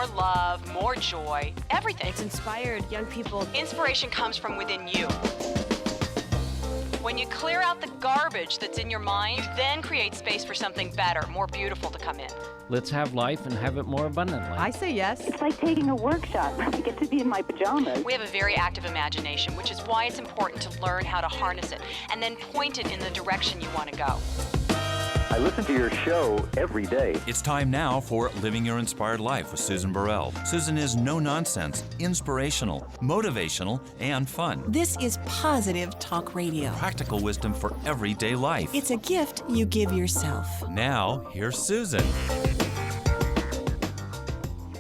more love, more joy, everything. It's inspired young people. Inspiration comes from within you. When you clear out the garbage that's in your mind, you then create space for something better, more beautiful to come in. Let's have life and have it more abundantly. I say yes. It's like taking a workshop. I get to be in my pajamas. We have a very active imagination, which is why it's important to learn how to harness it and then point it in the direction you want to go. I listen to your show every day. It's time now for Living Your Inspired Life with Susan Burrell. Susan is no-nonsense, inspirational, motivational, and fun. This is positive talk radio. Practical wisdom for everyday life. It's a gift you give yourself. Now, here's Susan.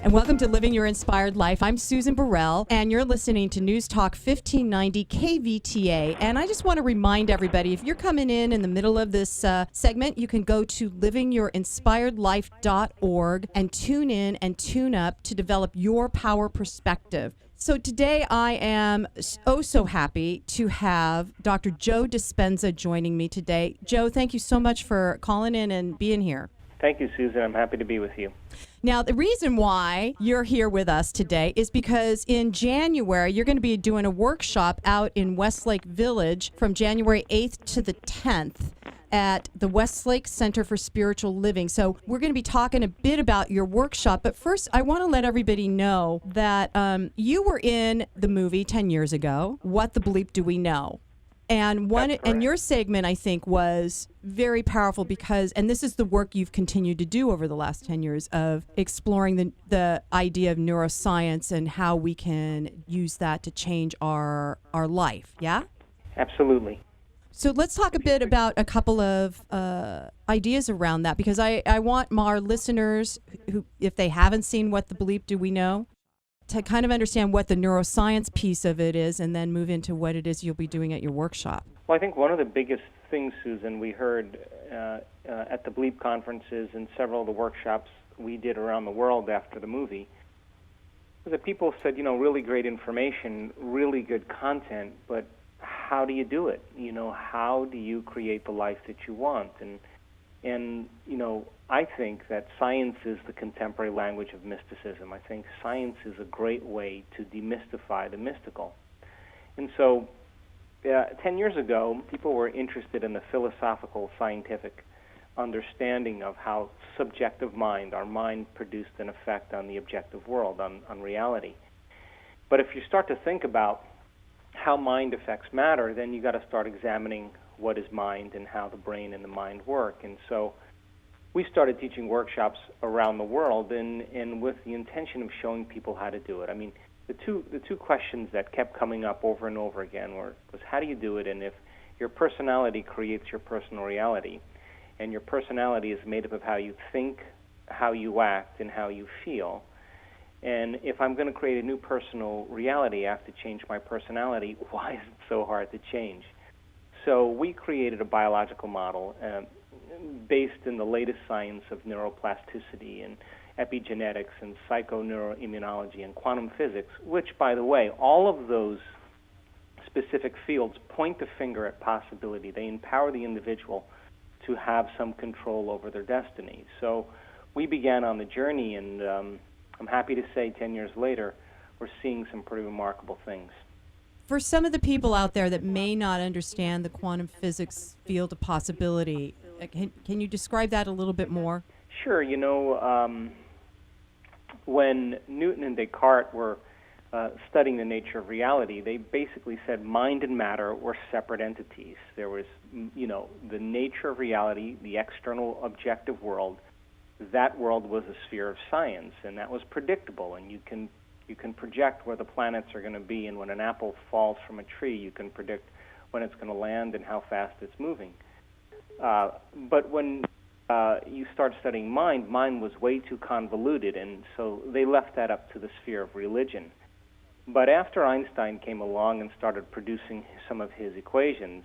And welcome to Living Your Inspired Life. I'm Susan Burrell, and you're listening to News Talk 1590 KVTA. And I just want to remind everybody, if you're coming in the middle of this segment, you can go to livingyourinspiredlife.org and tune in and tune up to develop your power perspective. So today I am so happy to have Dr. Joe Dispenza joining me today. Joe, thank you so much for calling in and being here. Thank you, Susan. I'm happy to be with you. Now, the reason why you're here with us today is because in January, you're going to be doing a workshop out in Westlake Village from January 8th to the 10th at the Westlake Center for Spiritual Living. So we're going to be talking a bit about your workshop. But first, I want to let everybody know that you were in the movie 10 years ago, What the Bleep Do We Know? And your segment, I think, was very powerful because, and this is the work you've continued to do over the last 10 years of exploring the idea of neuroscience and how we can use that to change our life, yeah? Absolutely. So let's talk a bit about a couple of ideas around that, because I want our listeners, who, if they haven't seen What the Bleep Do We Know, to kind of understand what the neuroscience piece of it is and then move into what it is you'll be doing at your workshop. Well, I think one of the biggest things, Susan, we heard at the Bleep conferences and several of the workshops we did around the world after the movie was that people said, really great information, really good content, but how do you do it? How do you create the life that you want? And I think that science is the contemporary language of mysticism. I think science is a great way to demystify the mystical. And so 10 years ago, people were interested in the philosophical, scientific understanding of how subjective mind, our mind, produced an effect on the objective world, on reality. But if you start to think about how mind affects matter, then you got to start examining what is mind and how the brain and the mind work. And so we started teaching workshops around the world and with the intention of showing people how to do it. I mean, the two questions that kept coming up over and over again was how do you do it, and if your personality creates your personal reality, and your personality is made up of how you think, how you act, and how you feel, and if I'm going to create a new personal reality, I have to change my personality, why is it so hard to change? So we created a biological model based in the latest science of neuroplasticity and epigenetics and psychoneuroimmunology and quantum physics, which, by the way, all of those specific fields point the finger at possibility. They empower the individual to have some control over their destiny. So we began on the journey, and I'm happy to say 10 years later, we're seeing some pretty remarkable things. For some of the people out there that may not understand the quantum physics field of possibility, can you describe that a little bit more? Sure. When Newton and Descartes were studying the nature of reality, they basically said mind and matter were separate entities. There was, the nature of reality, the external objective world. That world was a sphere of science, and that was predictable, and you can project where the planets are going to be, and when an apple falls from a tree, you can predict when it's going to land and how fast it's moving. But when you start studying mind was way too convoluted, and so they left that up to the sphere of religion. But after Einstein came along and started producing some of his equations,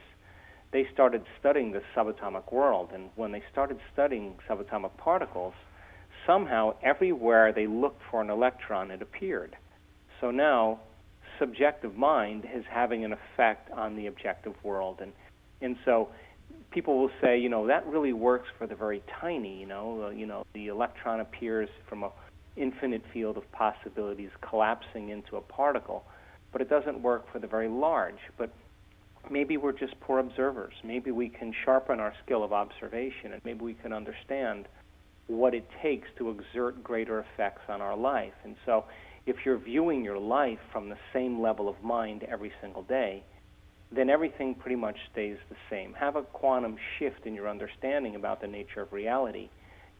they started studying the subatomic world, and when they started studying subatomic particles, somehow everywhere they looked for an electron, it appeared. So now subjective mind is having an effect on the objective world. And so people will say, that really works for the very tiny, the electron appears from infinite field of possibilities collapsing into a particle, but it doesn't work for the very large. But maybe we're just poor observers. Maybe we can sharpen our skill of observation, and maybe we can understand what it takes to exert greater effects on our life. And so if you're viewing your life from the same level of mind every single day, then everything pretty much stays the same. Have a quantum shift in your understanding about the nature of reality.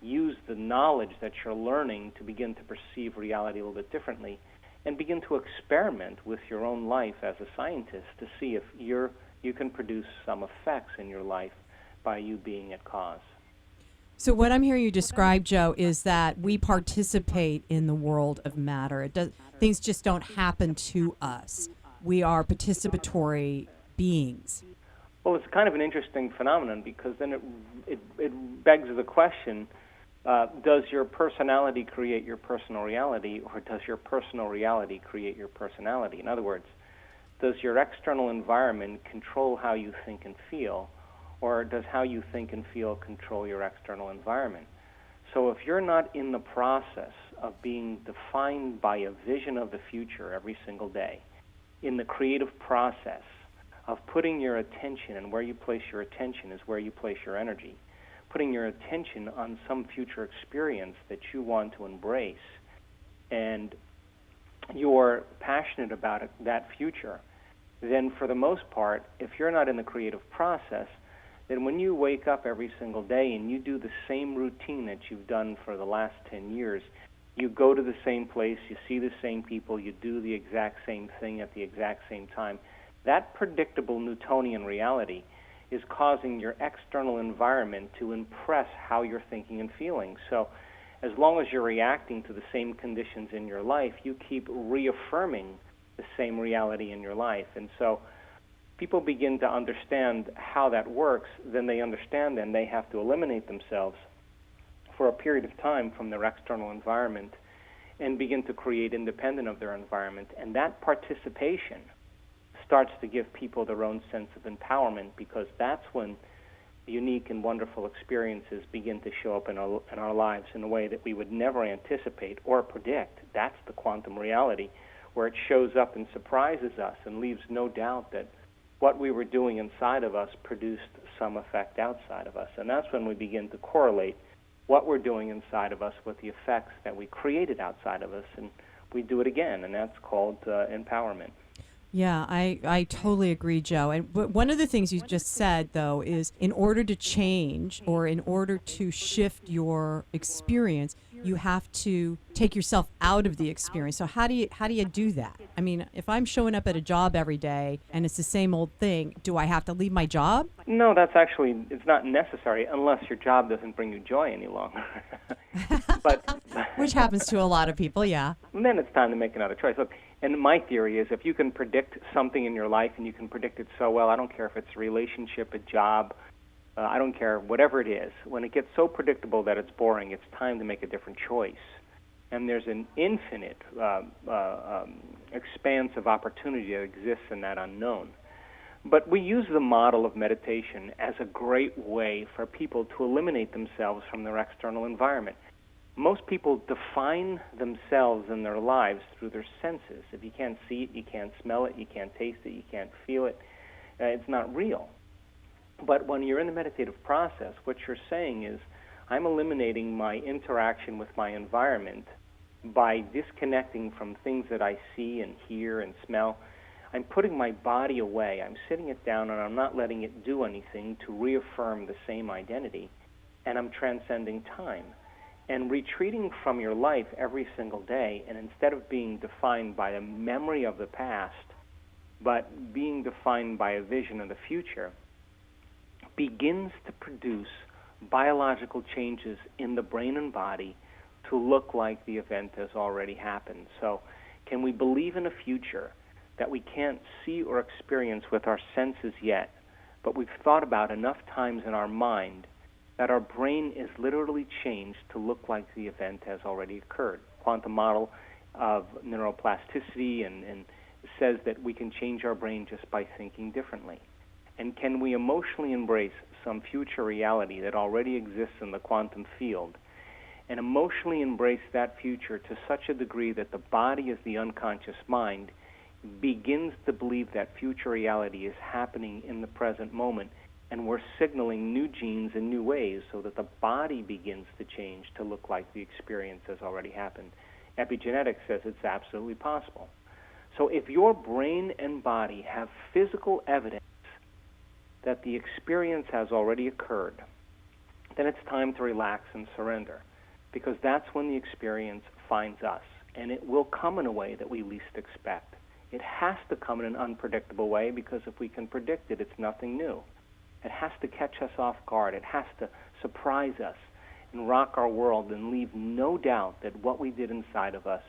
Use the knowledge that you're learning to begin to perceive reality a little bit differently, and begin to experiment with your own life as a scientist to see if you can produce some effects in your life by you being at cause. So what I'm hearing you describe, Joe, is that we participate in the world of matter. Things just don't happen to us. We are participatory beings. Well, it's kind of an interesting phenomenon, because then it begs the question, does your personality create your personal reality, or does your personal reality create your personality? In other words, does your external environment control how you think and feel, or does how you think and feel control your external environment? So if you're not in the process of being defined by a vision of the future every single day, in the creative process of putting your attention, and where you place your attention is where you place your energy, putting your attention on some future experience that you want to embrace, and you're passionate about that future, then for the most part, if you're not in the creative process, then when you wake up every single day and you do the same routine that you've done for the last 10 years, you go to the same place, you see the same people, you do the exact same thing at the exact same time, that predictable Newtonian reality is causing your external environment to impress how you're thinking and feeling. So as long as you're reacting to the same conditions in your life, you keep reaffirming the same reality in your life. And so people begin to understand how that works, then they understand and they have to eliminate themselves for a period of time from their external environment and begin to create independent of their environment. And that participation starts to give people their own sense of empowerment, because that's when unique and wonderful experiences begin to show up in our lives in a way that we would never anticipate or predict. That's the quantum reality, where it shows up and surprises us and leaves no doubt that what we were doing inside of us produced some effect outside of us. And that's when we begin to correlate what we're doing inside of us with the effects that we created outside of us, and we do it again, and that's called empowerment. Yeah, I totally agree, Joe. And one of the things you just said, though, is in order to change or in order to shift your experience, you have to take yourself out of the experience. So how do you do that? I mean, if I'm showing up at a job every day and it's the same old thing, do I have to leave my job? No, it's not necessary unless your job doesn't bring you joy any longer. But which happens to a lot of people, yeah. And then it's time to make another choice. Look, and my theory is if you can predict something in your life and you can predict it so well, I don't care if it's a relationship, a job, I don't care, whatever it is, when it gets so predictable that it's boring, it's time to make a different choice. And there's an infinite expanse of opportunity that exists in that unknown. But we use the model of meditation as a great way for people to eliminate themselves from their external environment. Most people define themselves in their lives through their senses. If you can't see it, you can't smell it, you can't taste it, you can't feel it, it's not real. But when you're in the meditative process, what you're saying is, I'm eliminating my interaction with my environment by disconnecting from things that I see and hear and smell. I'm putting my body away. I'm sitting it down, and I'm not letting it do anything to reaffirm the same identity, and I'm transcending time. And retreating from your life every single day, and instead of being defined by a memory of the past, but being defined by a vision of the future, begins to produce biological changes in the brain and body to look like the event has already happened. So can we believe in a future that we can't see or experience with our senses yet, but we've thought about enough times in our mind that our brain is literally changed to look like the event has already occurred? Quantum model of neuroplasticity and says that we can change our brain just by thinking differently. And can we emotionally embrace some future reality that already exists in the quantum field and emotionally embrace that future to such a degree that the body, as the unconscious mind, begins to believe that future reality is happening in the present moment, and we're signaling new genes in new ways so that the body begins to change to look like the experience has already happened. Epigenetics says it's absolutely possible. So if your brain and body have physical evidence that the experience has already occurred, then it's time to relax and surrender, because that's when the experience finds us, and it will come in a way that we least expect. It has to come in an unpredictable way, because if we can predict it, it's nothing new. It has to catch us off guard. It has to surprise us and rock our world and leave no doubt that what we did inside of us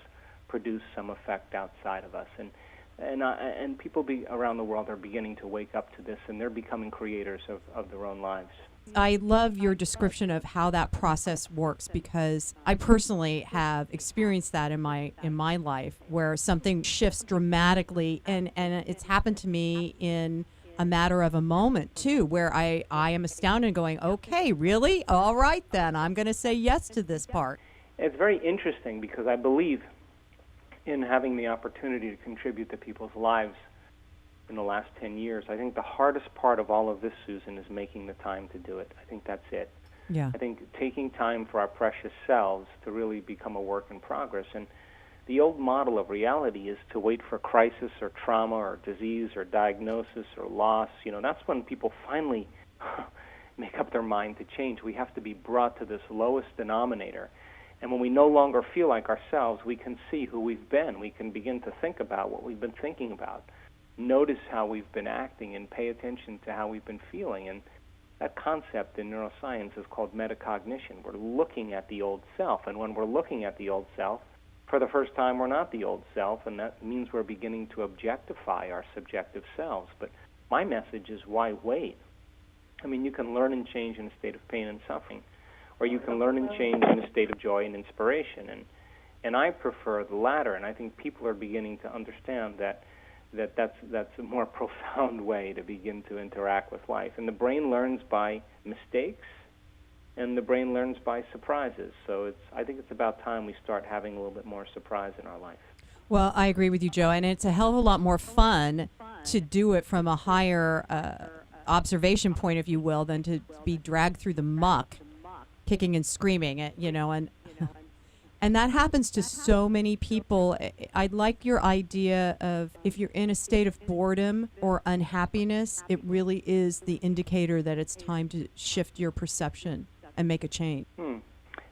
produced some effect outside of us. And people around the world are beginning to wake up to this, and they're becoming creators of their own lives. I love your description of how that process works, because I personally have experienced that in my life, where something shifts dramatically, and it's happened to me in a matter of a moment too, where I am astounded, going, okay, really? All right, then I'm going to say yes to this part. It's very interesting, because I believe in having the opportunity to contribute to people's lives in the last 10 years. I think the hardest part of all of this, Susan, is making the time to do it. I think that's it. Yeah. I think taking time for our precious selves to really become a work in progress. And the old model of reality is to wait for crisis or trauma or disease or diagnosis or loss. That's when people finally make up their mind to change. We have to be brought to this lowest denominator. And when we no longer feel like ourselves, we can see who we've been. We can begin to think about what we've been thinking about, notice how we've been acting, and pay attention to how we've been feeling. And that concept in neuroscience is called metacognition. We're looking at the old self, and when we're looking at the old self, for the first time, we're not the old self, and that means we're beginning to objectify our subjective selves. But my message is, why wait? I mean, you can learn and change in a state of pain and suffering, or you can learn and change in a state of joy and inspiration. And I prefer the latter, and I think people are beginning to understand that's a more profound way to begin to interact with life. And the brain learns by mistakes, and the brain learns by surprises. So I think it's about time we start having a little bit more surprise in our life. Well, I agree with you, Joe, and it's a hell of a lot more fun to do it from a higher observation point, if you will, than to be dragged through the muck, kicking and screaming, and that happens to so many people. I like your idea of, if you're in a state of boredom or unhappiness, it really is the indicator that it's time to shift your perception and make a change. And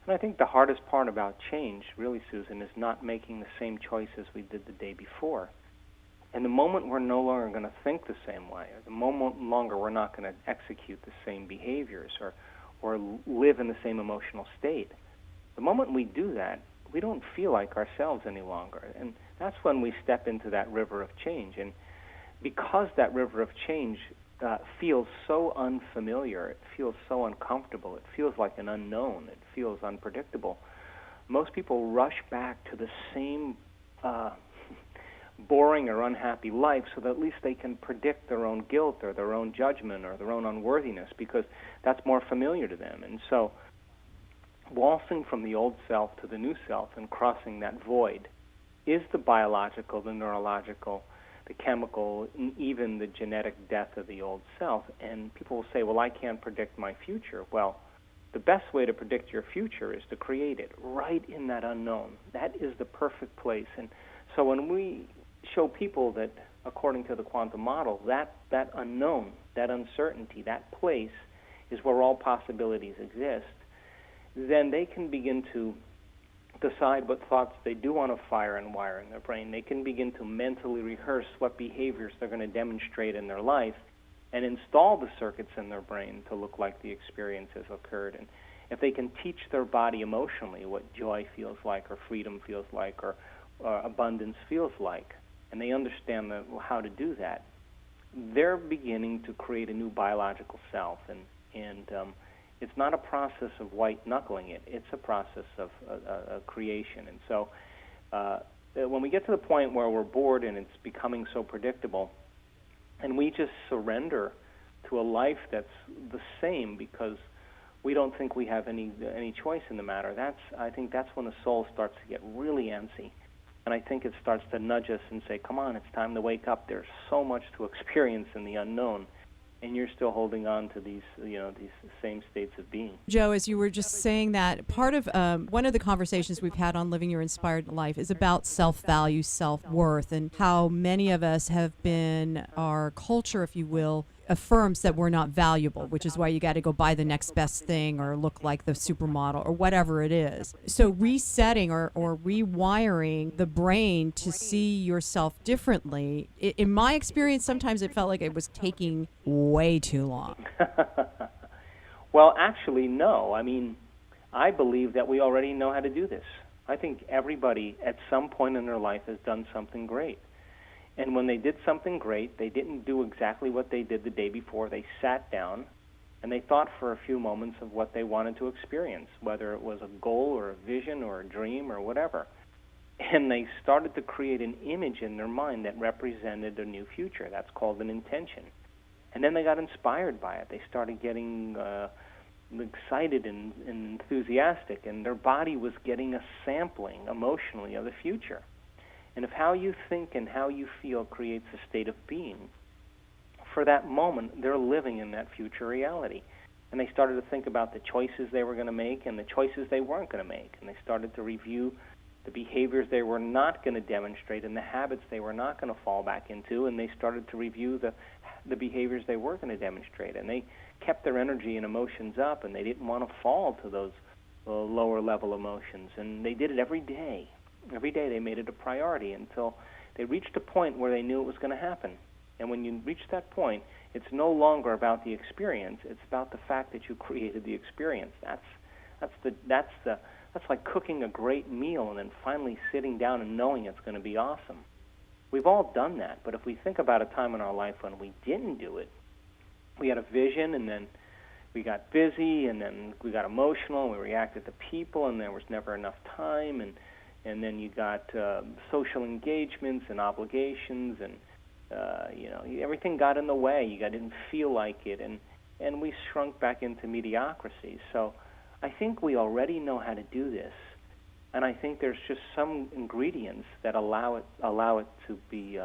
I think the hardest part about change, really, Susan, is not making the same choices we did the day before. And the moment we're no longer going to think the same way, or the moment longer we're not going to execute the same behaviors or live in the same emotional state, the moment we do that, we don't feel like ourselves any longer. And that's when we step into that river of change. And because that river of change feels so unfamiliar, it feels so uncomfortable, it feels like an unknown, it feels unpredictable, most people rush back to the same boring or unhappy life so that at least they can predict their own guilt or their own judgment or their own unworthiness, because that's more familiar to them. And so waltzing from the old self to the new self and crossing that void is the biological, the neurological, the chemical, and even the genetic death of the old self. And people will say, well, I can't predict my future. Well, the best way to predict your future is to create it right in that unknown. That is the perfect place. And so when we show people that, according to the quantum model, that unknown, that uncertainty, that place is where all possibilities exist, then they can begin to decide what thoughts they do want to fire and wire in their brain. They can begin to mentally rehearse what behaviors they're going to demonstrate in their life and install the circuits in their brain to look like the experience has occurred. And if they can teach their body emotionally what joy feels like, or freedom feels like, or abundance feels like, and they understand how to do that, they're beginning to create a new biological self. And it's not a process of white-knuckling it. It's a process of creation. And so when we get to the point where we're bored and it's becoming so predictable, and we just surrender to a life that's the same because we don't think we have any choice in the matter. I think that's when the soul starts to get really antsy. And I think it starts to nudge us and say, come on, it's time to wake up. There's so much to experience in the unknown. And you're still holding on to these same states of being. Joe, as you were just saying that, part of one of the conversations we've had on Living Your Inspired Life is about self-value, self-worth, and how many of us have been, our culture, if you will, affirms that we're not valuable, which is why you got to go buy the next best thing or look like the supermodel or whatever it is. So resetting or rewiring the brain to see yourself differently, in my experience, sometimes it felt like it was taking way too long. Well, actually, no. I mean, I believe that we already know how to do this. I think everybody at some point in their life has done something great. And when they did something great, they didn't do exactly what they did the day before. They sat down and they thought for a few moments of what they wanted to experience, whether it was a goal or a vision or a dream or whatever. And they started to create an image in their mind that represented a new future. That's called an intention. And then they got inspired by it. They started getting excited and enthusiastic, and their body was getting a sampling emotionally of the future. And if how you think and how you feel creates a state of being, for that moment, they're living in that future reality. And they started to think about the choices they were going to make and the choices they weren't going to make. And they started to review the behaviors they were not going to demonstrate and the habits they were not going to fall back into. And they started to review the behaviors they were going to demonstrate. And they kept their energy and emotions up, and they didn't want to fall to those lower-level emotions. And they did it every day. Every day they made it a priority until they reached a point where they knew it was going to happen. And when you reach that point, it's no longer about the experience. It's about the fact that you created the experience. That's like cooking a great meal and then finally sitting down and knowing it's going to be awesome. We've all done that, but if we think about a time in our life when we didn't do it, we had a vision and then we got busy and then we got emotional and we reacted to people and there was never enough time and then you got social engagements and obligations and everything got in the way. You didn't feel like it, and we shrunk back into mediocrity. So I think we already know how to do this, and I think there's just some ingredients that allow it to be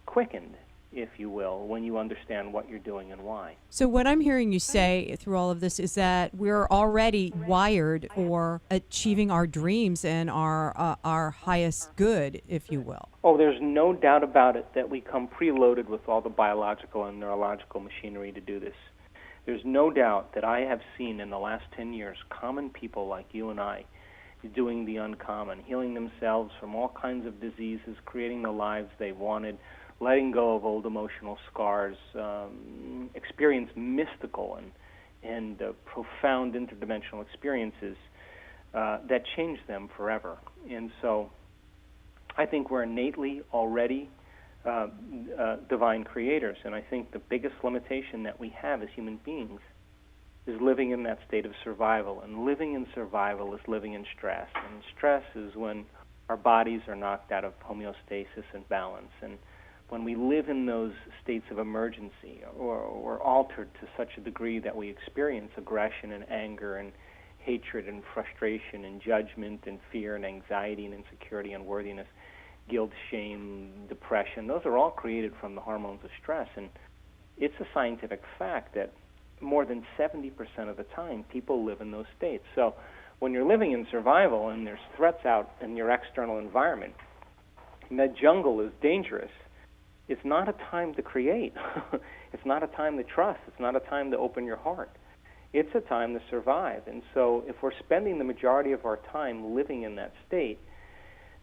quickened, if you will, when you understand what you're doing and why. So what I'm hearing you say through all of this is that we're already wired for achieving our dreams and our highest good, if you will. Oh, there's no doubt about it that we come preloaded with all the biological and neurological machinery to do this. There's no doubt that I have seen in the last 10 years common people like you and I doing the uncommon, healing themselves from all kinds of diseases, creating the lives they wanted, letting go of old emotional scars, experience mystical and profound interdimensional experiences that change them forever. And so I think we're innately already divine creators, and I think the biggest limitation that we have as human beings is living in that state of survival. And living in survival is living in stress. And stress is when our bodies are knocked out of homeostasis and balance. And when we live in those states of emergency or altered to such a degree that we experience aggression and anger and hatred and frustration and judgment and fear and anxiety and insecurity and unworthiness, guilt, shame, depression, those are all created from the hormones of stress. And it's a scientific fact that more than 70% of the time people live in those states. So when you're living in survival and there's threats out in your external environment, and that jungle is dangerous, it's not a time to create. It's not a time to trust. It's not a time to open your heart. It's a time to survive. And so if we're spending the majority of our time living in that state,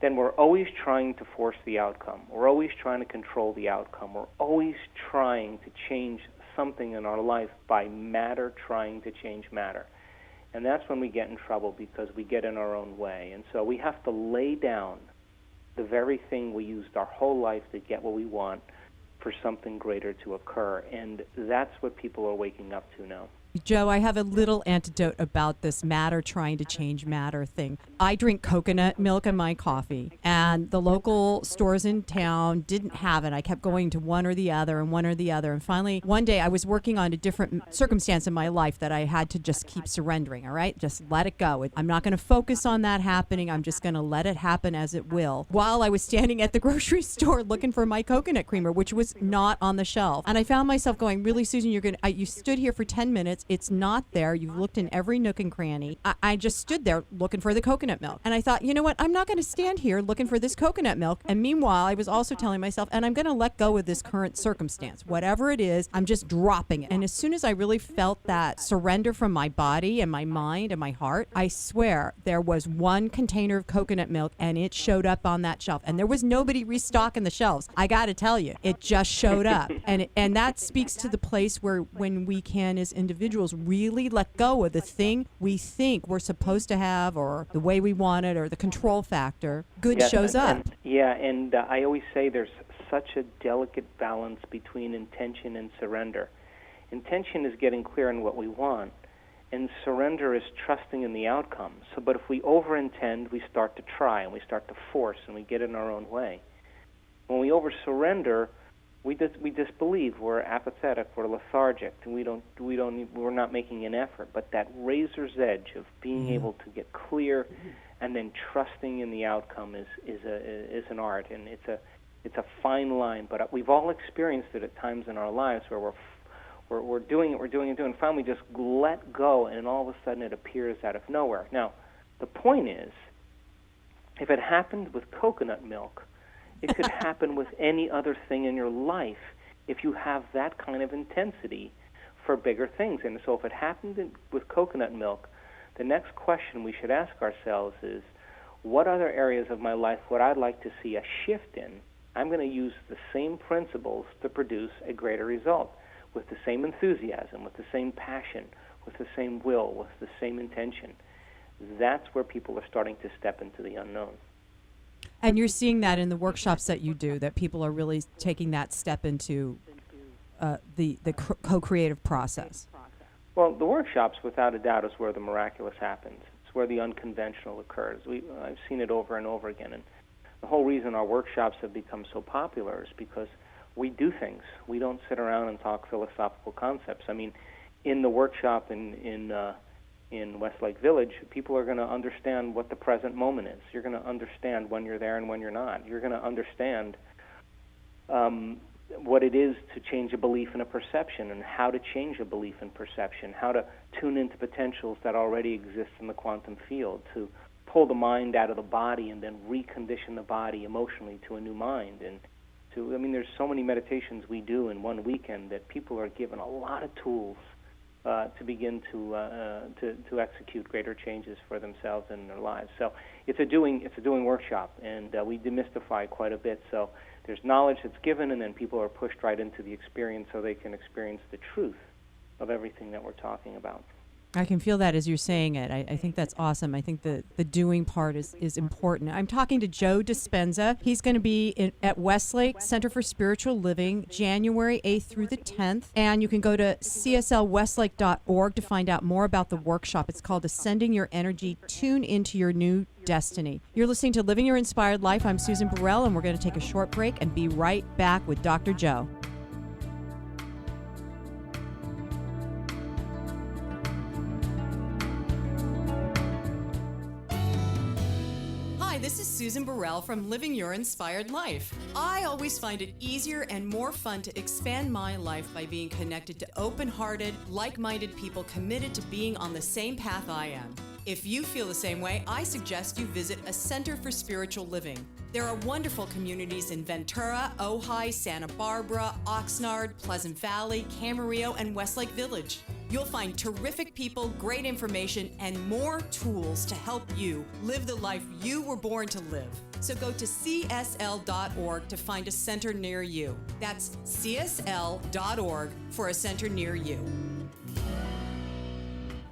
then we're always trying to force the outcome. We're always trying to control the outcome. We're always trying to change something in our life by matter trying to change matter. And that's when we get in trouble because we get in our own way. And so we have to lay down the very thing we used our whole life to get what we want for something greater to occur. And that's what people are waking up to now. Joe, I have a little antidote about this matter trying to change matter thing. I drink coconut milk in my coffee, and the local stores in town didn't have it. I kept going to one or the other and one or the other. And finally, one day I was working on a different circumstance in my life that I had to just keep surrendering, all right? Just let it go. I'm not going to focus on that happening. I'm just going to let it happen as it will. While I was standing at the grocery store looking for my coconut creamer, which was not on the shelf. And I found myself going, really, Susan, you stood here for 10 minutes. It's not there. You've looked in every nook and cranny. I just stood there looking for the coconut milk. And I thought, you know what? I'm not going to stand here looking for this coconut milk. And meanwhile, I was also telling myself, and I'm going to let go of this current circumstance. Whatever it is, I'm just dropping it. And as soon as I really felt that surrender from my body and my mind and my heart, I swear there was one container of coconut milk and it showed up on that shelf. And there was nobody restocking the shelves. I got to tell you, it just showed up. And that speaks to the place where when we can, as individuals, really let go of the thing we think we're supposed to have or the way we want it or the control factor, good shows up. And I always say there's such a delicate balance between intention and surrender. Intention is getting clear on what we want, and surrender is trusting in the outcome. But if we overintend, we start to try, and we start to force, and we get in our own way. When we over-surrender, we disbelieve, we're apathetic, we're lethargic, and we're not making an effort. But that razor's edge of being able to get clear and then trusting in the outcome is an art, and it's a fine line. But we've all experienced it at times in our lives where we're doing it, and finally just let go, and all of a sudden it appears out of nowhere. Now, the point is, if it happened with coconut milk, it could happen with any other thing in your life if you have that kind of intensity for bigger things. And so if it happened with coconut milk, the next question we should ask ourselves is, what other areas of my life would I like to see a shift in? I'm going to use the same principles to produce a greater result, with the same enthusiasm, with the same passion, with the same will, with the same intention. That's where people are starting to step into the unknown. And you're seeing that in the workshops that you do, that people are really taking that step into the co-creative process. Well, the workshops, without a doubt, is where the miraculous happens. It's where the unconventional occurs. I've seen it over and over again. And the whole reason our workshops have become so popular is because we do things. We don't sit around and talk philosophical concepts. I mean, in the workshop in Westlake Village, people are going to understand what the present moment is. You're going to understand when you're there and when you're not. You're going to understand what it is to change a belief and a perception, and how to change a belief and perception, how to tune into potentials that already exist in the quantum field, to pull the mind out of the body and then recondition the body emotionally to a new mind. And there's so many meditations we do in one weekend that people are given a lot of tools to begin to execute greater changes for themselves and their lives. So it's a doing workshop, and we demystify quite a bit. So there's knowledge that's given, and then people are pushed right into the experience so they can experience the truth of everything that we're talking about. I can feel that as you're saying it. I think that's awesome. I think the doing part is important. I'm talking to Joe Dispenza. He's going to be at Westlake Center for Spiritual Living, January 8th through the 10th. And you can go to cslwestlake.org to find out more about the workshop. It's called Ascending Your Energy, Tune into Your New Destiny. You're listening to Living Your Inspired Life. I'm Susan Burrell, and we're going to take a short break and be right back with Dr. Joe. This is Susan Burrell from Living Your Inspired Life. I always find it easier and more fun to expand my life by being connected to open-hearted, like-minded people committed to being on the same path I am. If you feel the same way, I suggest you visit a Center for Spiritual Living. There are wonderful communities in Ventura, Ojai, Santa Barbara, Oxnard, Pleasant Valley, Camarillo, and Westlake Village. You'll find terrific people, great information, and more tools to help you live the life you were born to live. So go to csl.org to find a center near you. That's csl.org for a center near you.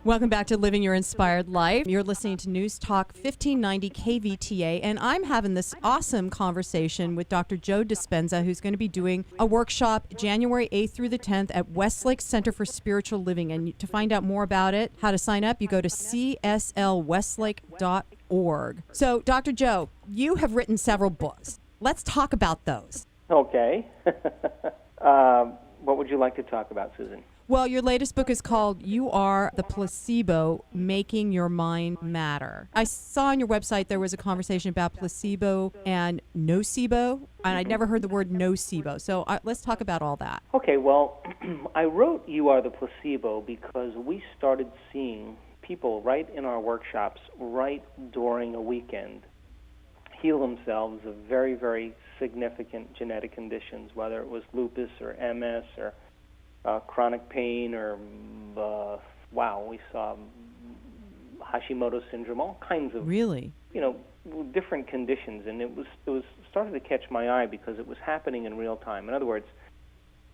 Welcome back to Living Your Inspired Life. You're listening to News Talk 1590 KVTA, and I'm having this awesome conversation with Dr. Joe Dispenza, who's going to be doing a workshop January 8th through the 10th at Westlake Center for Spiritual Living. And to find out more about it, how to sign up, you go to cslwestlake.org. So, Dr. Joe, you have written several books. Let's talk about those. Okay. What would you like to talk about, Susan? Well, your latest book is called You Are the Placebo, Making Your Mind Matter. I saw on your website there was a conversation about placebo and nocebo, and I'd never heard the word nocebo. So let's talk about all that. Okay, well, I wrote You Are the Placebo because we started seeing people right in our workshops, right during a weekend, heal themselves of very, very significant genetic conditions, whether it was lupus or MS or chronic pain or, we saw Hashimoto's syndrome, all kinds of, really, different conditions. And it was started to catch my eye because it was happening in real time. In other words,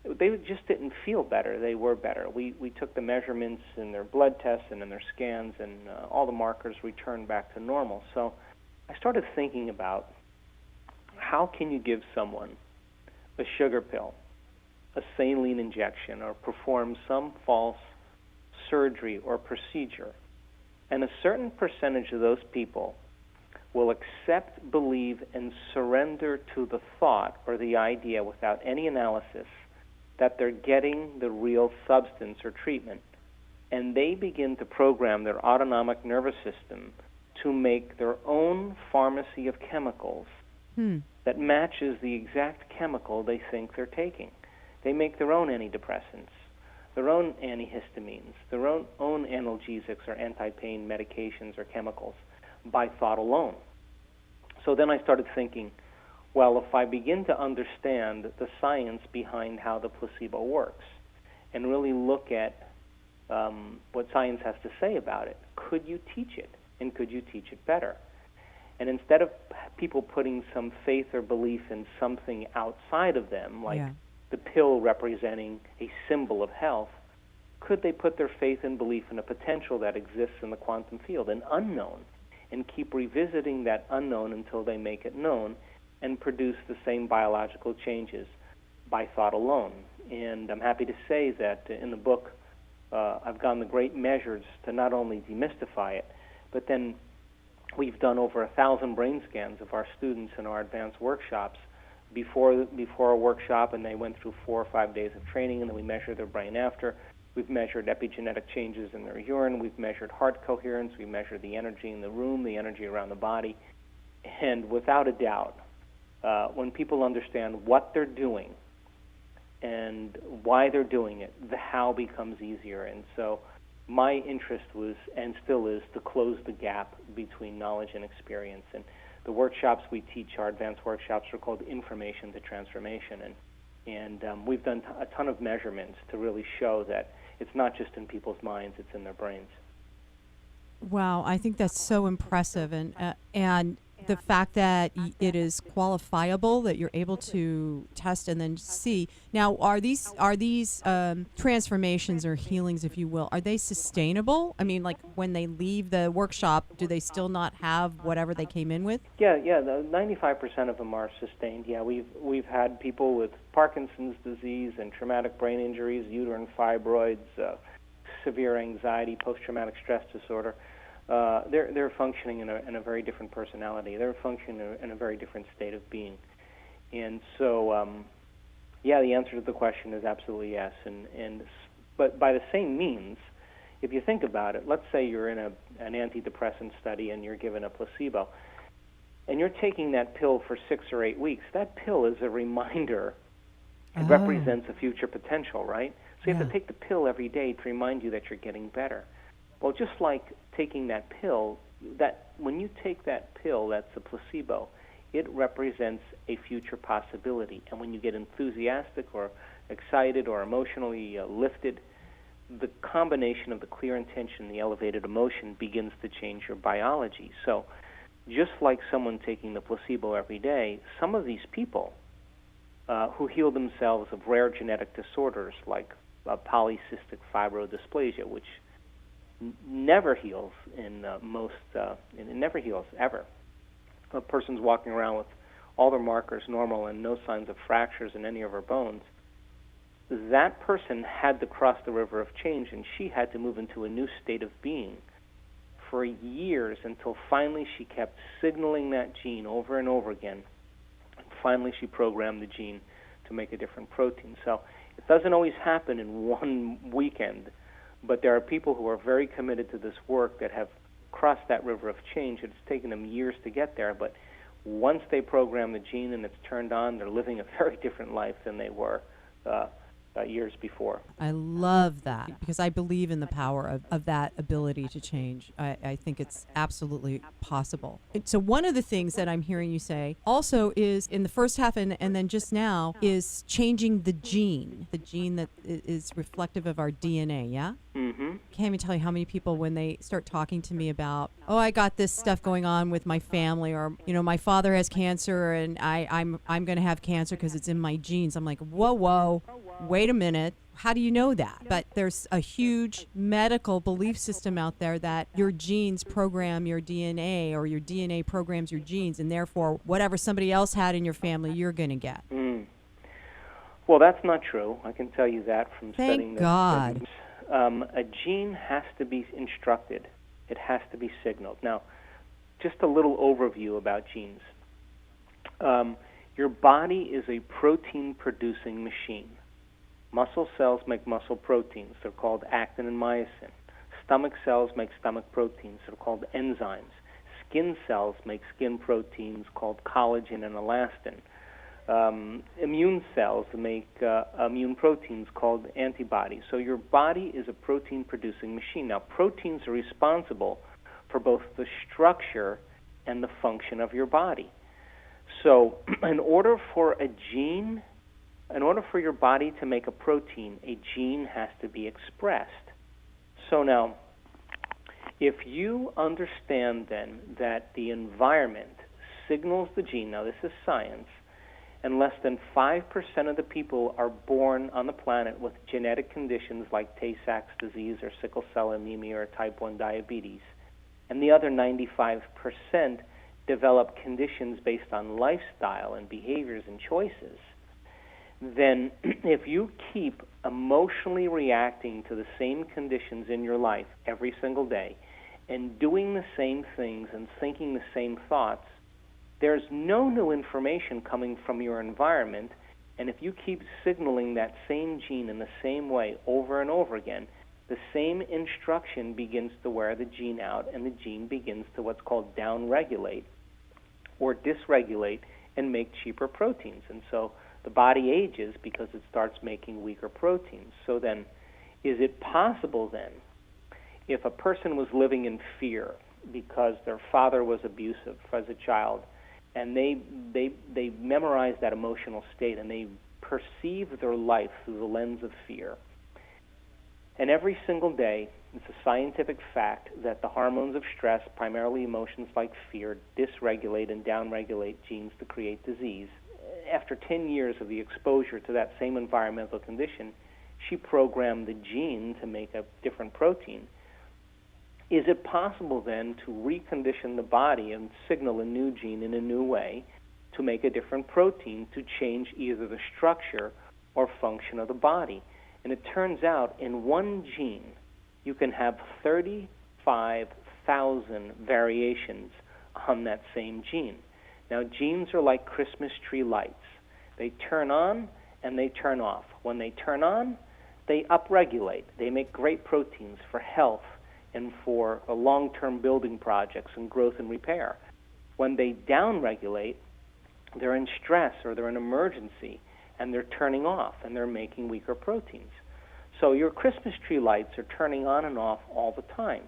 they just didn't feel better. They were better. We took the measurements in their blood tests and in their scans, and all the markers returned back to normal. So I started thinking about how can you give someone a sugar pill, a saline injection, or perform some false surgery or procedure, and a certain percentage of those people will accept, believe, and surrender to the thought or the idea without any analysis that they're getting the real substance or treatment, and they begin to program their autonomic nervous system to make their own pharmacy of chemicals that matches the exact chemical they think they're taking. They make their own antidepressants, their own antihistamines, their own analgesics or anti-pain medications or chemicals by thought alone. So then I started thinking, well, if I begin to understand the science behind how the placebo works and really look at what science has to say about it, could you teach it? And could you teach it better? And instead of people putting some faith or belief in something outside of them, like the pill representing a symbol of health, could they put their faith and belief in a potential that exists in the quantum field, an unknown, and keep revisiting that unknown until they make it known and produce the same biological changes by thought alone? And I'm happy to say that in the book, I've gone the great measures to not only demystify it, but then we've done over 1,000 brain scans of our students in our advanced workshops before a workshop, and they went through 4 or 5 days of training, and then we measured their brain after. We've measured epigenetic changes in their urine. We've measured heart coherence. We measured the energy in the room, the energy around the body. And without a doubt, when people understand what they're doing and why they're doing it, the how becomes easier. And so my interest was, and still is, to close the gap between knowledge and experience. And the workshops we teach, our advanced workshops, are called Information to Transformation. And we've done a ton of measurements to really show that it's not just in people's minds, it's in their brains. Wow, I think that's so impressive, and the fact that it is qualifiable, that you're able to test and then see. Now, are these transformations or healings, if you will, are they sustainable? I mean, like when they leave the workshop, do they still not have whatever they came in with? Yeah, 95% of them are sustained. Yeah, we've had people with Parkinson's disease and traumatic brain injuries, uterine fibroids, severe anxiety, post-traumatic stress disorder. They're functioning in a very different personality. They're functioning in a very different state of being. And so, the answer to the question is absolutely yes. But by the same means, if you think about it, let's say you're in an antidepressant study and you're given a placebo, and you're taking that pill for 6 or 8 weeks. That pill is a reminder. It represents a future potential, right? So you have to take the pill every day to remind you that you're getting better. Well, just like taking that pill, that when you take that pill, that's a placebo, it represents a future possibility. And when you get enthusiastic or excited or emotionally lifted, the combination of the clear intention, the elevated emotion, begins to change your biology. So just like someone taking the placebo every day, some of these people who heal themselves of rare genetic disorders like polycystic fibrodysplasia, which never heals it never heals ever. A person's walking around with all their markers normal and no signs of fractures in any of her bones. That person had to cross the river of change, and she had to move into a new state of being for years until finally she kept signaling that gene over and over again. And finally she programmed the gene to make a different protein. So it doesn't always happen in one weekend, but there are people who are very committed to this work that have crossed that river of change. It's taken them years to get there, but once they program the gene and it's turned on, they're living a very different life than they were years before. I love that because I believe in the power of that ability to change. I think it's absolutely possible. So one of the things that I'm hearing you say also is in the first half and then just now is changing the gene that is reflective of our DNA, yeah? Mm-hmm. Can't even tell you how many people when they start talking to me about, oh, I got this stuff going on with my family, or my father has cancer and I'm going to have cancer because it's in my genes. I'm like, whoa, wait a minute. How do you know that? But there's a huge medical belief system out there that your genes program your DNA or your DNA programs your genes, and therefore whatever somebody else had in your family, you're going to get. Well, that's not true. I can tell you that from studying Thank God. this. A gene has to be instructed. It has to be signaled. Now, just a little overview about genes. Your body is a protein-producing machine. Muscle cells make muscle proteins. They're called actin and myosin. Stomach cells make stomach proteins. They're called enzymes. Skin cells make skin proteins called collagen and elastin. Immune cells make immune proteins called antibodies. So your body is a protein-producing machine. Now, proteins are responsible for both the structure and the function of your body. So in order for your body to make a protein, a gene has to be expressed. So now, if you understand then that the environment signals the gene, now this is science, and less than 5% of the people are born on the planet with genetic conditions like Tay-Sachs disease or sickle cell anemia or type 1 diabetes, and the other 95% develop conditions based on lifestyle and behaviors and choices, then if you keep emotionally reacting to the same conditions in your life every single day and doing the same things and thinking the same thoughts, there's no new information coming from your environment, and if you keep signaling that same gene in the same way over and over again, the same instruction begins to wear the gene out, and the gene begins to what's called downregulate or dysregulate and make cheaper proteins. And so the body ages because it starts making weaker proteins. So then, is it possible then, if a person was living in fear because their father was abusive as a child, and they memorize that emotional state and they perceive their life through the lens of fear, and every single day, it's a scientific fact that the hormones of stress, primarily emotions like fear, dysregulate and downregulate genes to create disease. After 10 years of the exposure to that same environmental condition, she programmed the gene to make a different protein. Is it possible then to recondition the body and signal a new gene in a new way to make a different protein to change either the structure or function of the body? And it turns out in one gene, you can have 35,000 variations on that same gene. Now, genes are like Christmas tree lights. They turn on and they turn off. When they turn on, they upregulate. They make great proteins for health and for long-term building projects and growth and repair. When they downregulate, they're in stress or they're in emergency, and they're turning off, and they're making weaker proteins. So your Christmas tree lights are turning on and off all the time.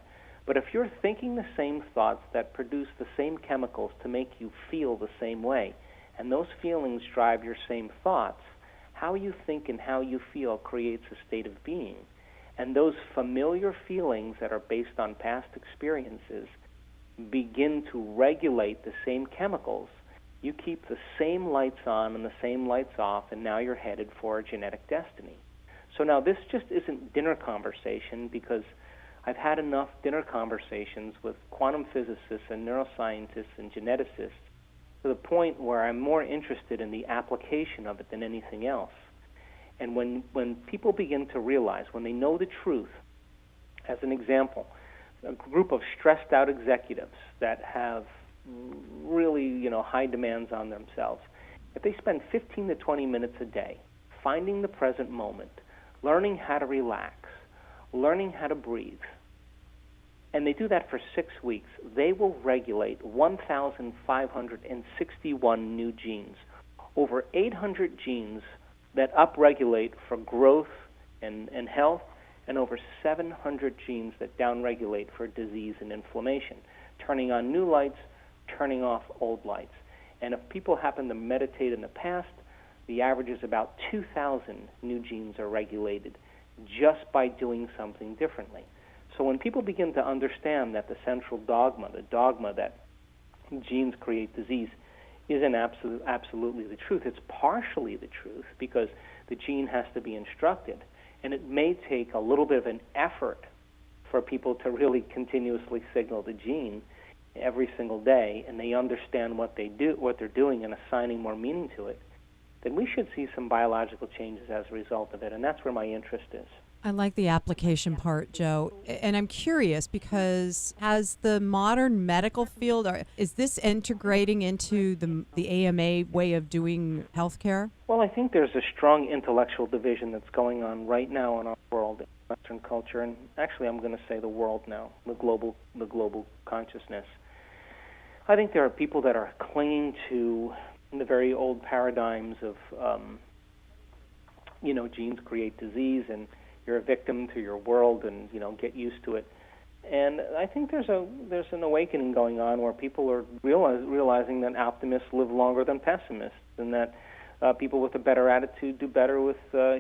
But if you're thinking the same thoughts that produce the same chemicals to make you feel the same way, and those feelings drive your same thoughts, how you think and how you feel creates a state of being. And those familiar feelings that are based on past experiences begin to regulate the same chemicals. You keep the same lights on and the same lights off, and now you're headed for a genetic destiny. So now this just isn't dinner conversation, because I've had enough dinner conversations with quantum physicists and neuroscientists and geneticists to the point where I'm more interested in the application of it than anything else. And when people begin to realize, when they know the truth, as an example, a group of stressed out executives that have really, high demands on themselves, if they spend 15 to 20 minutes a day finding the present moment, learning how to relax, learning how to breathe, and they do that for 6 weeks, they will regulate 1,561 new genes, over 800 genes that upregulate for growth and health, and over 700 genes that downregulate for disease and inflammation, turning on new lights, turning off old lights. And if people happen to meditate in the past, the average is about 2,000 new genes are regulated just by doing something differently. So when people begin to understand that the central dogma, the dogma that genes create disease, isn't absolutely the truth. It's partially the truth because the gene has to be instructed, and it may take a little bit of an effort for people to really continuously signal the gene every single day, and they understand what they're doing, and assigning more meaning to it. Then we should see some biological changes as a result of it, and that's where my interest is. I like the application part, Joe. And I'm curious because has the modern medical field, is this integrating into the AMA way of doing healthcare? Well, I think there's a strong intellectual division that's going on right now in our world, in Western culture, and actually I'm going to say the world now, the global consciousness. I think there are people that are clinging to the very old paradigms of, genes create disease, and you're a victim to your world, and get used to it. And I think there's an awakening going on where people are realizing that optimists live longer than pessimists, and that people with a better attitude do better with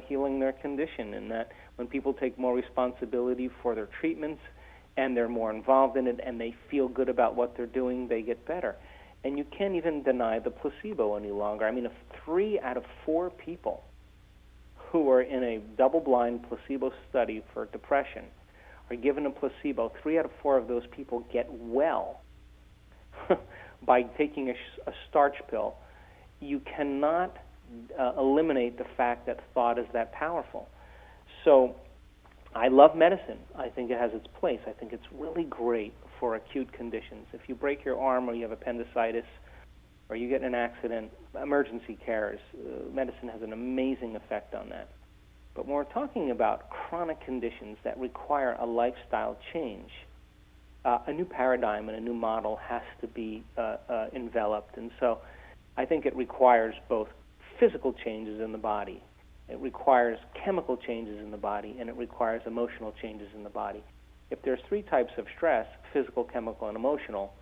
healing their condition, and that when people take more responsibility for their treatments and they're more involved in it and they feel good about what they're doing, they get better. And you can't even deny the placebo any longer. I mean, if 3 out of 4 people who are in a double-blind placebo study for depression are given a placebo, 3 out of 4 of those people get well by taking a starch pill. You cannot eliminate the fact that thought is that powerful. So I love medicine. I think it has its place. I think it's really great for acute conditions. If you break your arm or you have appendicitis or you get in an accident, emergency care, medicine has an amazing effect on that. But when we're talking about chronic conditions that require a lifestyle change, a new paradigm and a new model has to be enveloped. And so I think it requires both physical changes in the body, it requires chemical changes in the body, and it requires emotional changes in the body. If there's 3 types of stress, physical, chemical, and emotional,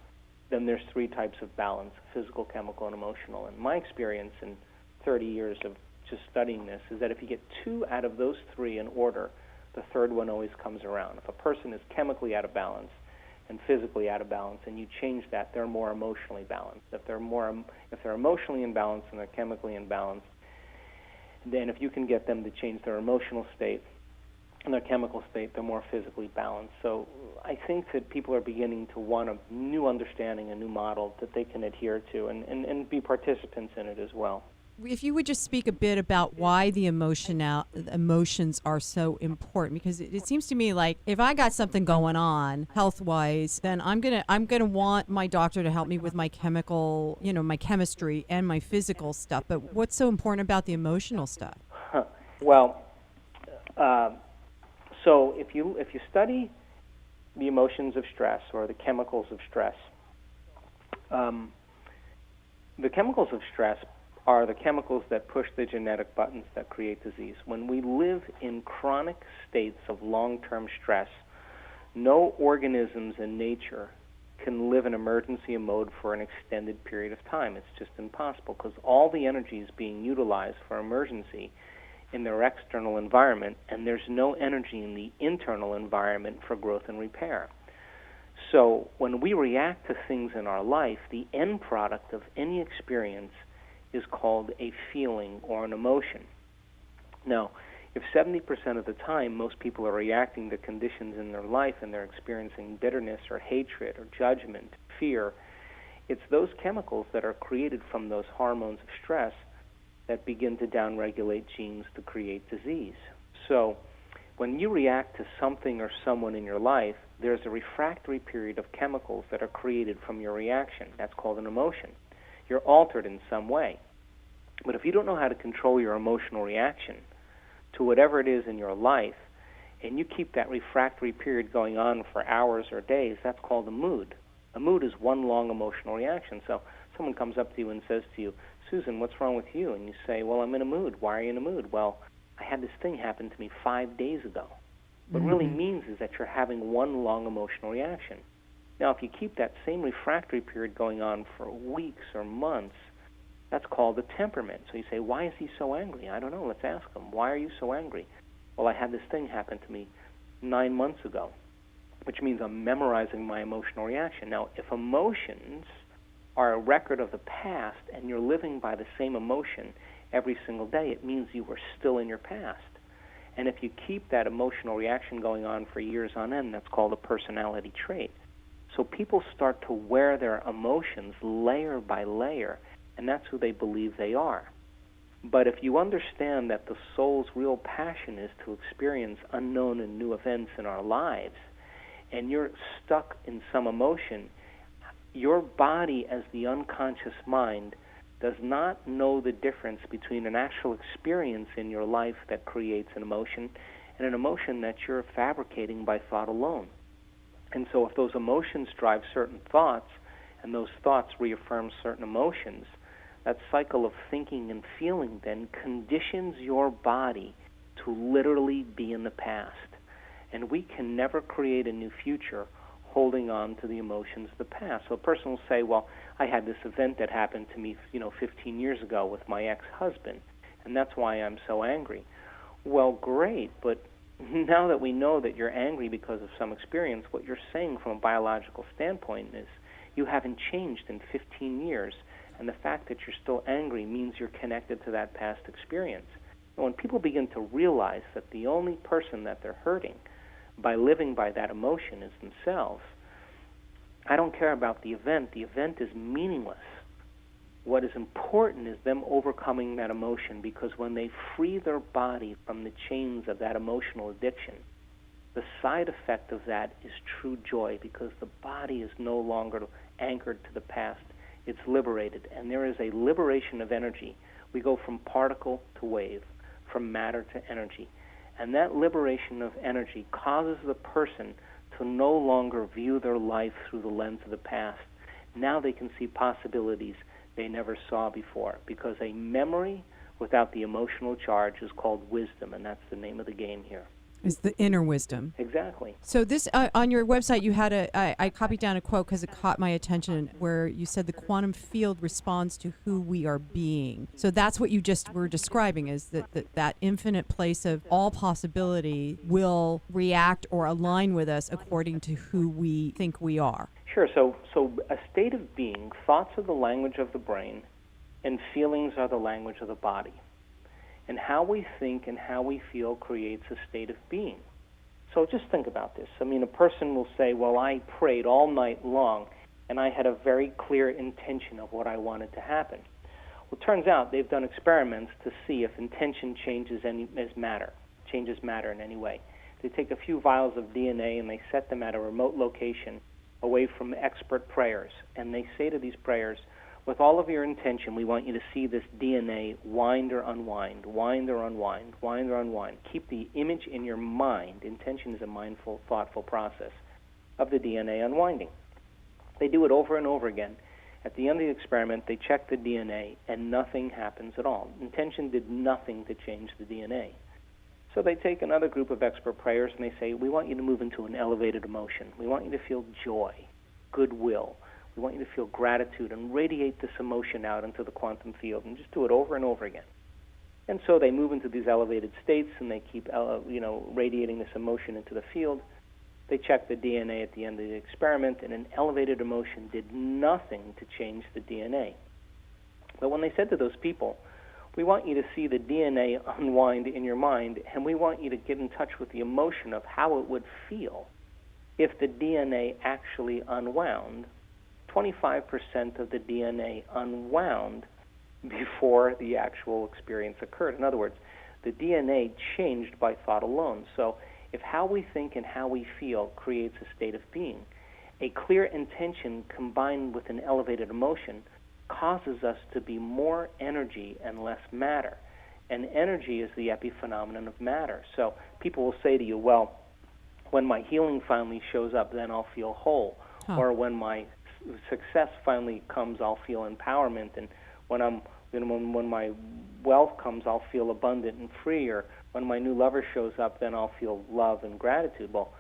then there's 3 types of balance, physical, chemical, and emotional. And my experience in 30 years of just studying this is that if you get 2 out of those 3 in order, the third one always comes around. If a person is chemically out of balance and physically out of balance, and you change that, they're more emotionally balanced. If they're emotionally imbalanced and they're chemically imbalanced, then if you can get them to change their emotional state and their chemical state, they're more physically balanced. So I think that people are beginning to want a new understanding, a new model that they can adhere to and be participants in it as well. If you would just speak a bit about why the emotions are so important, because it seems to me like if I got something going on health-wise, then I'm gonna want my doctor to help me with my chemical, my chemistry and my physical stuff. But what's so important about the emotional stuff? Well, so if you study the emotions of stress or the chemicals of stress, the chemicals of stress are the chemicals that push the genetic buttons that create disease. When we live in chronic states of long-term stress, no organisms in nature can live in emergency mode for an extended period of time. It's just impossible because all the energy is being utilized for emergency in their external environment, and there's no energy in the internal environment for growth and repair. So when we react to things in our life, the end product of any experience is called a feeling or an emotion. Now, If 70% of the time most people are reacting to conditions in their life and they're experiencing bitterness or hatred or judgment, fear, it's those chemicals that are created from those hormones of stress that begin to downregulate genes to create disease. So when you react to something or someone in your life, there's a refractory period of chemicals that are created from your reaction. That's called an emotion. You're altered in some way. But if you don't know how to control your emotional reaction to whatever it is in your life, and you keep that refractory period going on for hours or days, that's called a mood. A mood is one long emotional reaction. So someone comes up to you and says to you, Susan, what's wrong with you? And you say, well, I'm in a mood. Why are you in a mood? Well, I had this thing happen to me 5 days ago. What it really means is that you're having one long emotional reaction. Now, if you keep that same refractory period going on for weeks or months, that's called a temperament. So you say, why is he so angry? I don't know. Let's ask him. Why are you so angry? Well, I had this thing happen to me 9 months ago, which means I'm memorizing my emotional reaction. Now, if emotions are a record of the past and you're living by the same emotion every single day, it means you were still in your past. And if you keep that emotional reaction going on for years on end, that's called a personality trait. So people start to wear their emotions layer by layer, and that's who they believe they are. But if you understand that the soul's real passion is to experience unknown and new events in our lives, and you're stuck in some emotion, your body as the unconscious mind does not know the difference between an actual experience in your life that creates an emotion and an emotion that you're fabricating by thought alone. And so if those emotions drive certain thoughts and those thoughts reaffirm certain emotions, that cycle of thinking and feeling then conditions your body to literally be in the past. And we can never create a new future holding on to the emotions of the past. So a person will say, well, I had this event that happened to me, 15 years ago with my ex-husband, and that's why I'm so angry. Well, great, but now that we know that you're angry because of some experience, what you're saying from a biological standpoint is you haven't changed in 15 years, and the fact that you're still angry means you're connected to that past experience. And when people begin to realize that the only person that they're hurting by living by that emotion is themselves, I don't care about the event. The event is meaningless. What is important is them overcoming that emotion, because when they free their body from the chains of that emotional addiction, the side effect of that is true joy, because the body is no longer anchored to the past. It's liberated, and there is a liberation of energy. We go from particle to wave, from matter to energy. And that liberation of energy causes the person to no longer view their life through the lens of the past. Now they can see possibilities they never saw before, because a memory without the emotional charge is called wisdom, and that's the name of the game here. Is the inner wisdom. Exactly. So this, on your website, you had I copied down a quote because it caught my attention, where you said the quantum field responds to who we are being. So that's what you just were describing, is that infinite place of all possibility will react or align with us according to who we think we are. Sure. So a state of being, thoughts are the language of the brain, and feelings are the language of the body. And how we think and how we feel creates a state of being. So just think about this. I mean, a person will say, well, I prayed all night long, and I had a very clear intention of what I wanted to happen. Well, it turns out they've done experiments to see if intention changes matter in any way. They take a few vials of DNA and they set them at a remote location away from expert prayers. And they say to these prayers, with all of your intention, we want you to see this DNA wind or unwind, wind or unwind, wind or unwind. Keep the image in your mind. Intention is a mindful, thoughtful process of the DNA unwinding. They do it over and over again. At the end of the experiment, they check the DNA, and nothing happens at all. Intention did nothing to change the DNA. So they take another group of expert prayers, and they say, we want you to move into an elevated emotion. We want you to feel joy, goodwill. We want you to feel gratitude and radiate this emotion out into the quantum field, and just do it over and over again. And so they move into these elevated states, and they keep radiating this emotion into the field. They check the DNA at the end of the experiment, and an elevated emotion did nothing to change the DNA. But when they said to those people, We want you to see the DNA unwind in your mind, and we want you to get in touch with the emotion of how it would feel if the DNA actually unwound. 25% of the DNA unwound before the actual experience occurred. In other words, the DNA changed by thought alone. So if how we think and how we feel creates a state of being, a clear intention combined with an elevated emotion causes us to be more energy and less matter. And energy is the epiphenomenon of matter. So people will say to you, well, when my healing finally shows up, then I'll feel whole. Or when my success finally comes, I'll feel empowerment. And when my wealth comes, I'll feel abundant and free. Or when my new lover shows up, then I'll feel love and gratitude. Well,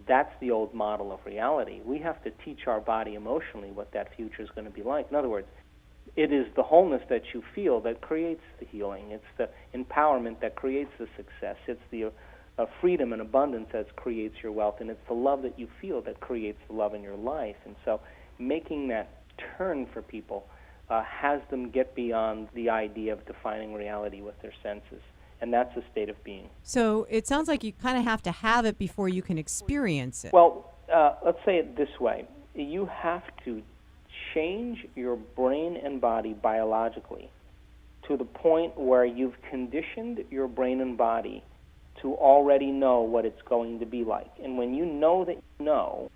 that's the old model of reality. We have to teach our body emotionally what that future is going to be like. In other words, it is the wholeness that you feel that creates the healing. It's the empowerment that creates the success. It's the freedom and abundance that creates your wealth. And it's the love that you feel that creates the love in your life. And so making that turn for people has them get beyond the idea of defining reality with their senses. And that's a state of being. So it sounds like you kind of have to have it before you can experience it. Well, let's say it this way. You have to change your brain and body biologically to the point where you've conditioned your brain and body to already know what it's going to be like. And when you know that you know,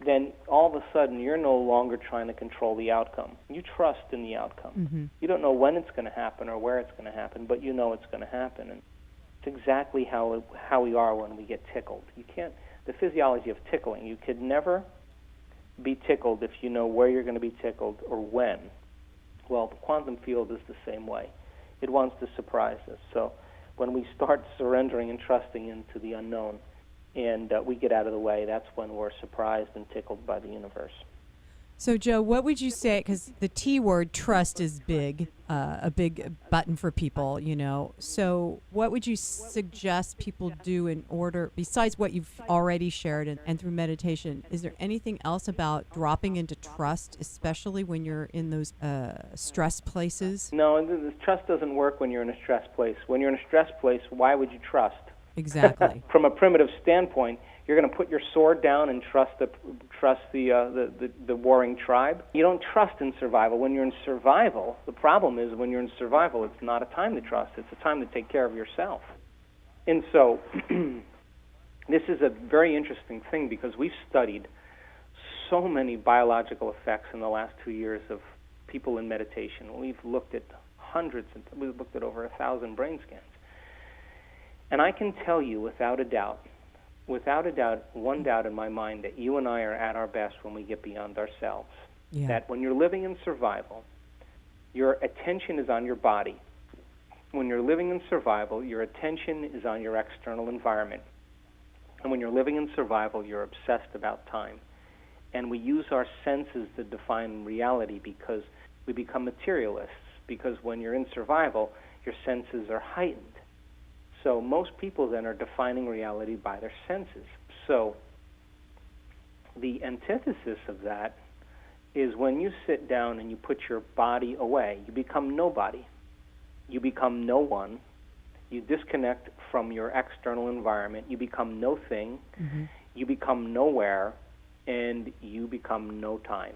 then all of a sudden you're no longer trying to control the outcome. You trust in the outcome. Mm-hmm. You don't know when it's going to happen or where it's going to happen, but you know it's going to happen. And it's exactly how we are when we get tickled. You can't, the physiology of tickling, you could never be tickled if you know where you're going to be tickled or when. Well, the quantum field is the same way. It wants to surprise us. So when we start surrendering and trusting into the unknown, and we get out of the way, that's when we're surprised and tickled by the universe. So, Joe, what would you say, because the T word, trust, is big, a big button for people, you know. So what would you suggest people do in order, besides what you've already shared and through meditation, is there anything else about dropping into trust, especially when you're in those stress places? No, the trust doesn't work when you're in a stress place. When you're in a stress place, why would you trust? Exactly. From a primitive standpoint, you're going to put your sword down and trust the warring tribe. You don't trust in survival. When you're in survival, the problem is when you're in survival, it's not a time to trust. It's a time to take care of yourself. And so this is a very interesting thing because we've studied so many biological effects in the last 2 years of people in meditation. We've looked at we've looked at over 1,000 brain scans. And I can tell you without a doubt, one doubt in my mind, that you and I are at our best when we get beyond ourselves. Yeah. That when you're living in survival, your attention is on your body. When you're living in survival, your attention is on your external environment. And when you're living in survival, you're obsessed about time. And we use our senses to define reality because we become materialists. Because when you're in survival, your senses are heightened. So most people then are defining reality by their senses. So the antithesis of that is when you sit down and you put your body away, you become nobody. You become no one. You disconnect from your external environment. You become no thing. Mm-hmm. You become nowhere, and you become no time.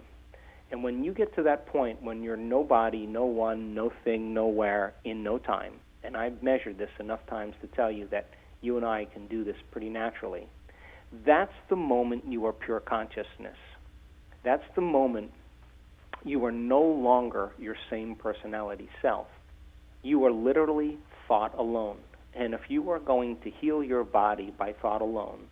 And when you get to that point when you're nobody, no one, no thing, nowhere, in no time, and I've measured this enough times to tell you that you and I can do this pretty naturally, that's the moment you are pure consciousness. That's the moment you are no longer your same personality self. You are literally thought alone. And if you are going to heal your body by thought alone,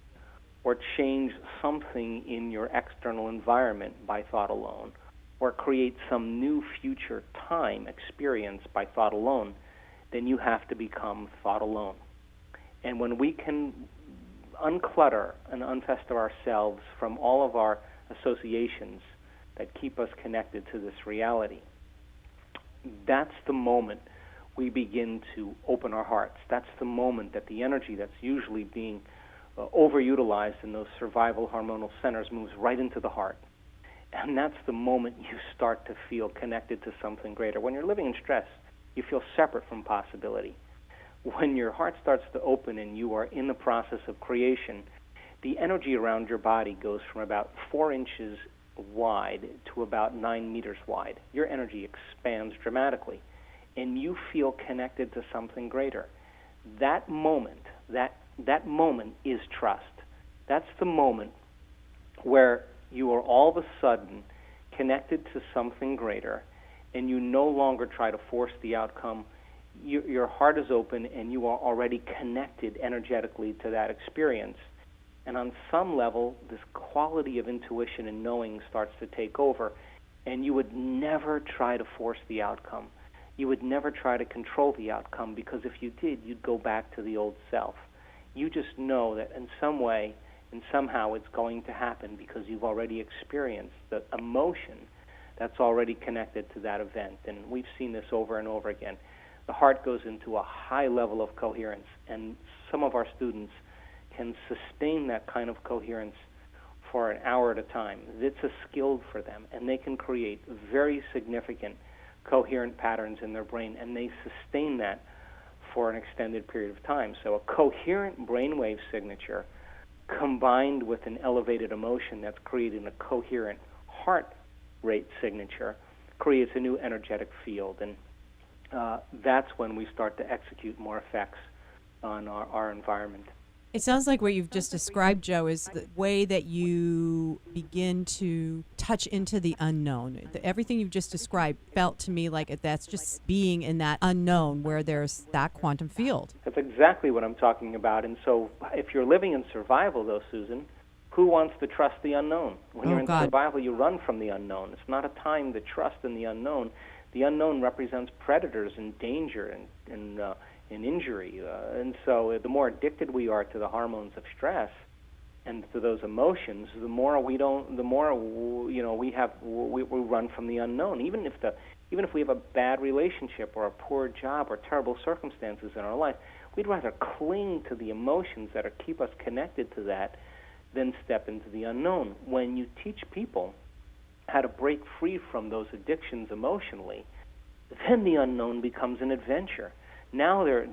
or change something in your external environment by thought alone, or create some new future time experience by thought alone, then you have to become thought alone. And when we can unclutter and unfester ourselves from all of our associations that keep us connected to this reality, that's the moment we begin to open our hearts. That's the moment that the energy that's usually being overutilized in those survival hormonal centers moves right into the heart. And that's the moment you start to feel connected to something greater. When you're living in stress, You feel separate from possibility. When your heart starts to open and you are in the process of creation, the energy around your body goes from about 4 inches wide to about 9 meters wide. Your energy expands dramatically, and you feel connected to something greater. That moment is trust. That's the moment where you are all of a sudden connected to something greater, and you no longer try to force the outcome. Your heart is open, and you are already connected energetically to that experience. And on some level, this quality of intuition and knowing starts to take over, and you would never try to force the outcome. You would never try to control the outcome, because if you did, you'd go back to the old self. You just know that in some way and somehow it's going to happen because you've already experienced the emotion that's already connected to that event. And we've seen this over and over again. The heart goes into a high level of coherence, and some of our students can sustain that kind of coherence for an hour at a time. It's a skill for them, and they can create very significant coherent patterns in their brain, and they sustain that for an extended period of time. So a coherent brainwave signature combined with an elevated emotion that's creating a coherent heart rate signature creates a new energetic field, and that's when we start to execute more effects on our environment. It sounds like what you've just described, Joe, is the way that you begin to touch into the unknown. Everything you've just described felt to me like that's just being in that unknown where there's that quantum field. That's exactly what I'm talking about. And so if you're living in survival, though, Susan, who wants to trust the unknown? When you're in survival, you run from the unknown. It's not a time to trust in the unknown. The unknown represents predators and danger and injury, and so the more addicted we are to the hormones of stress and to those emotions, the more we run from the unknown. Even if we have a bad relationship or a poor job or terrible circumstances in our life, we'd rather cling to the emotions that keep us connected to that than step into the unknown. When you teach people how to break free from those addictions emotionally, then the unknown becomes an adventure. Now they're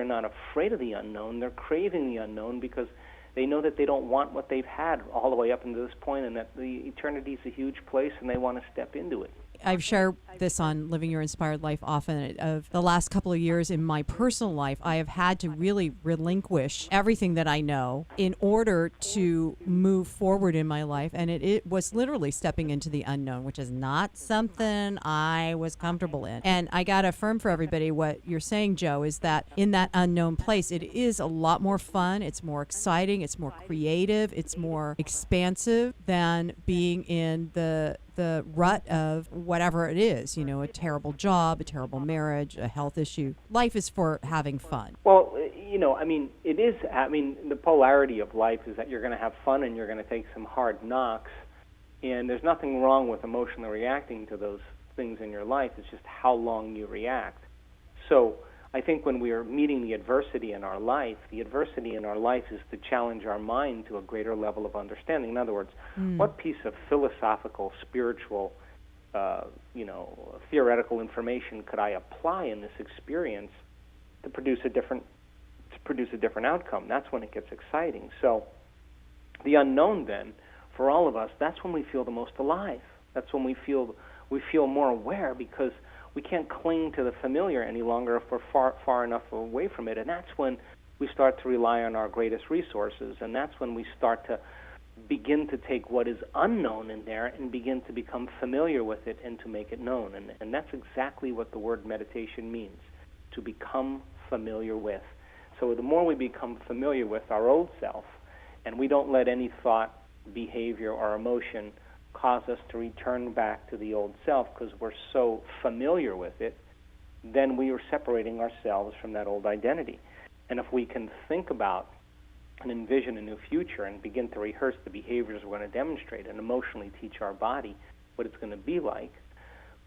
not afraid of the unknown. They're craving the unknown because they know that they don't want what they've had all the way up until this point, and that the eternity is a huge place, and they want to step into it. I've shared this on Living Your Inspired Life often. Of the last couple of years in my personal life, I have had to really relinquish everything that I know in order to move forward in my life. And it was literally stepping into the unknown, which is not something I was comfortable in. And I got to affirm for everybody what you're saying, Joe, is that in that unknown place, it is a lot more fun. It's more exciting. It's more creative. It's more expansive than being in the rut of whatever it is, a terrible job, a terrible marriage, a health issue. Life is for having fun. Well, it is. The polarity of life is that you're going to have fun and you're going to take some hard knocks, and there's nothing wrong with emotionally reacting to those things in your life. It's just how long you react. So I think when we are meeting the adversity in our life is to challenge our mind to a greater level of understanding. In other words, what piece of philosophical, spiritual, theoretical information could I apply in this experience to produce a different outcome? That's when it gets exciting. So the unknown, then, for all of us, that's when we feel the most alive. That's when we feel more aware, because we can't cling to the familiar any longer if we're far enough away from it. And that's when we start to rely on our greatest resources. And that's when we start to begin to take what is unknown in there and begin to become familiar with it and to make it known. And that's exactly what the word meditation means, to become familiar with. So the more we become familiar with our old self, and we don't let any thought, behavior, or emotion cause us to return back to the old self because we're so familiar with it, then we are separating ourselves from that old identity. And if we can think about and envision a new future and begin to rehearse the behaviors we're going to demonstrate and emotionally teach our body what it's going to be like,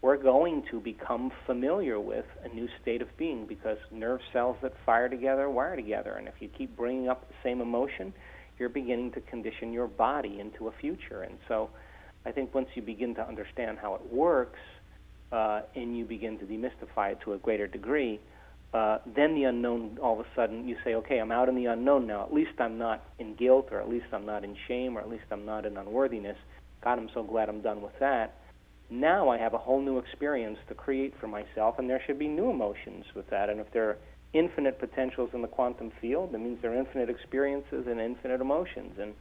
we're going to become familiar with a new state of being, because nerve cells that fire together wire together. And if you keep bringing up the same emotion, you're beginning to condition your body into a future. And so I think once you begin to understand how it works, and you begin to demystify it to a greater degree, then the unknown, all of a sudden, you say, okay, I'm out in the unknown now. At least I'm not in guilt, or at least I'm not in shame, or at least I'm not in unworthiness. God, I'm so glad I'm done with that. Now I have a whole new experience to create for myself, and there should be new emotions with that. And if there are infinite potentials in the quantum field, that means there are infinite experiences and infinite emotions. And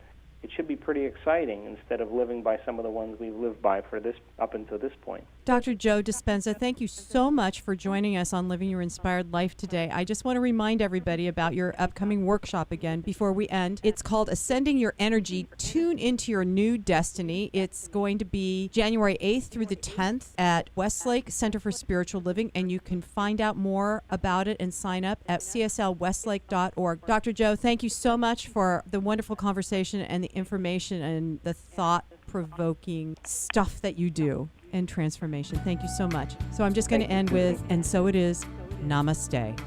it should be pretty exciting instead of living by some of the ones we've lived by for this up until this point. Dr. Joe Dispenza, thank you so much for joining us on Living Your Inspired Life today. I just want to remind everybody about your upcoming workshop again before we end. It's called Ascending Your Energy, Tune into Your New Destiny. It's going to be January 8th through the 10th at Westlake Center for Spiritual Living, and you can find out more about it and sign up at cslwestlake.org. Dr. Joe, thank you so much for the wonderful conversation and the information and the thought-provoking stuff that you do in transformation. Thank you so much. So I'm just going to end with, and so it is, namaste.